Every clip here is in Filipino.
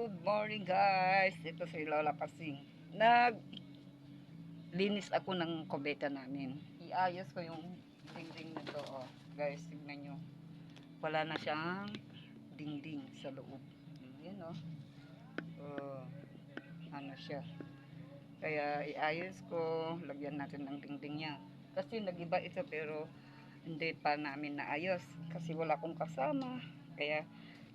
Good morning guys, ito si Lola Pasing. Naglinis ako ng kubeta namin. Iayos ko yung dingding na to. Oh. Guys, tignan nyo. Wala na siyang dingding sa loob. Yan oh. Oh, ano siya. Kaya iayos ko, lagyan natin ng dingding niya. Kasi nagiba ito pero hindi pa namin naayos. Kasi wala akong kasama. Kaya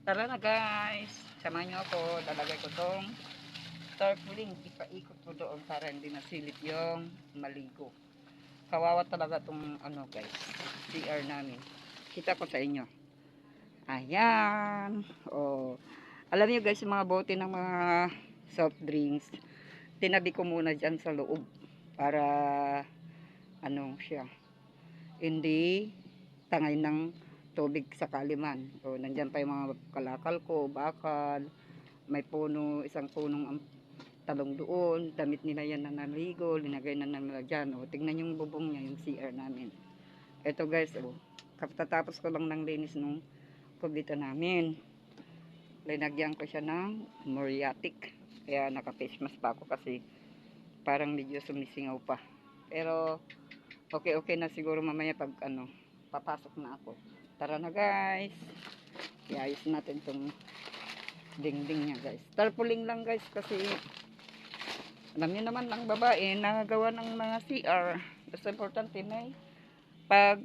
tara na guys, samahan nyo ako. Lalagay ko tong tarpaulin, ipaikot ko doon para hindi nasilip yung maligo. Kawawa talaga tong ano guys, CR namin. Kita ko sa inyo. Ayan. Oh. Alam niyo guys, yung mga bote ng mga soft drinks, tinabi ko muna dyan sa loob para ano siya, hindi tangay ng tubig sa kaliman. O, nandyan pa yung mga kalakal ko, bakal, may puno, isang punong talong doon, damit nila yan na naligo, linagay na nila dyan. O, tingnan yung bubong niya, yung CR namin. Ito guys, o, katatapos ko lang ng linis nung kubita namin. Linagyan ko siya ng muriatic. Kaya naka-face mask pa ako kasi parang medyo sumisingaw pa. Pero, okay na siguro mamaya pag ano, papasok na ako. Tara na guys. Iayos natin tong dingding niya guys. Tarpaulin lang guys kasi alam niyo naman ang babae nagawa ng mga CR. Basta importante may pag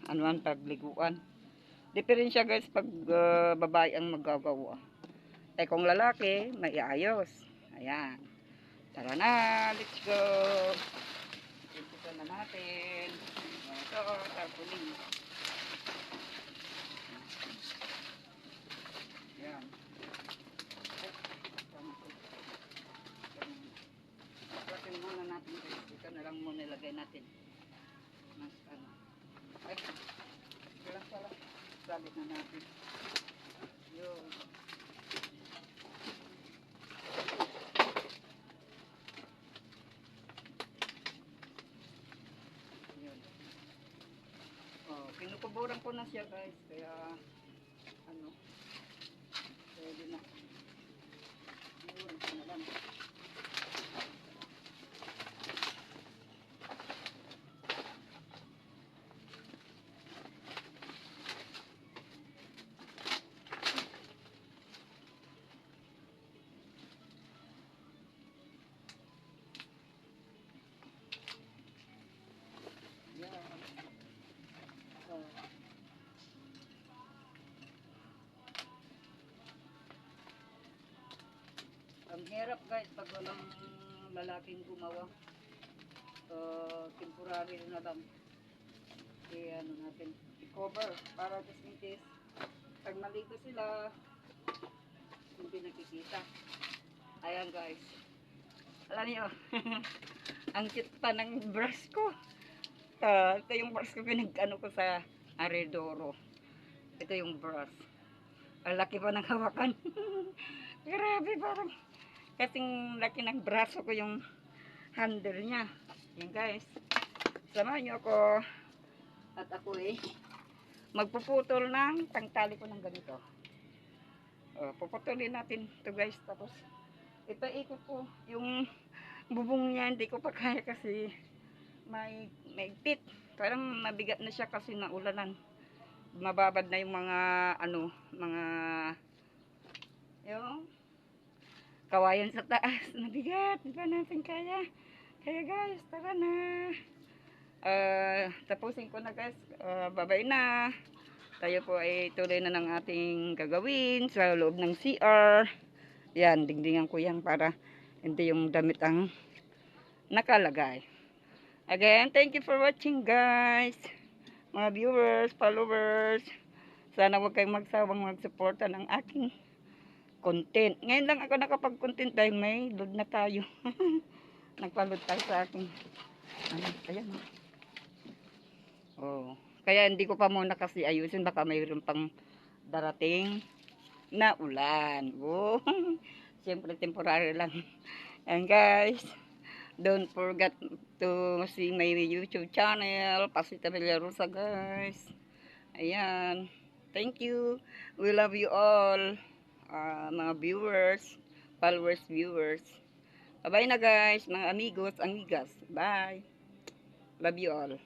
anuan pagliguan. Diferensya guys pag babae ang magagawa. Eh kung lalaki, may iayos. Ayan. Tara na, let's go. Ito na natin. Ito, tarpaulin. Ayan. Platin muna natin guys. Ito na lang muna ilagay natin. Mas ano. Ay, pala. Sabit na natin. Yun. Yun. Oh, pinukuburan ko na siya guys. Kaya, ano, pwede na. Yun, ito na lang. Ang hirap guys pag walang lalaking gumawa. Temporary na lang. Kaya ano natin, i-cover para just in case pag maligo sila, hindi nakikita. Ayan guys. Alam niyo, ang cute pa ng brush ko. Ito yung brush ko pinag-ano ko sa Aredoro. Ito yung brush. Ang laki pa ng hawakan. Grabe, parang kasing laki ng braso ko yung handle niya. Yan guys. Samahan niyo ako. At ako magpuputol ng tangtali ko ng ganito. Puputulin natin ito guys. Tapos ipaikot ko yung bubong niya. Hindi ko pa kaya kasi may pit. Parang mabigat na siya kasi naulanan. Mababad na yung mga ano, mga yung kawayan sa taas. Mabigat. Di ba natin kaya? Kaya guys, tara na. Tapusin ko na guys. Bye-bye na. Tayo po ay tuloy na ng ating gagawin sa loob ng CR. Yan, dingdingan ko yan para hindi yung damit ang nakalagay. Again, thank you for watching guys. Mga viewers, followers. Sana huwag kayong magsawang magsuporta ng aking content. Ngayon lang ako nakapag-content dahil may load na tayo. Nagpa-load tayo sa aking ayan oh. Kaya hindi ko pa muna kasi ayusin, baka mayroon pang darating na ulan. Oh. Siyempre temporary lang. And guys, don't forget to see my YouTube channel, Pasita Villarosa guys. Ayan. Thank you. We love you all. mga viewers, followers, viewers. Bye na guys, mga amigos, amigas. Bye. Love you all.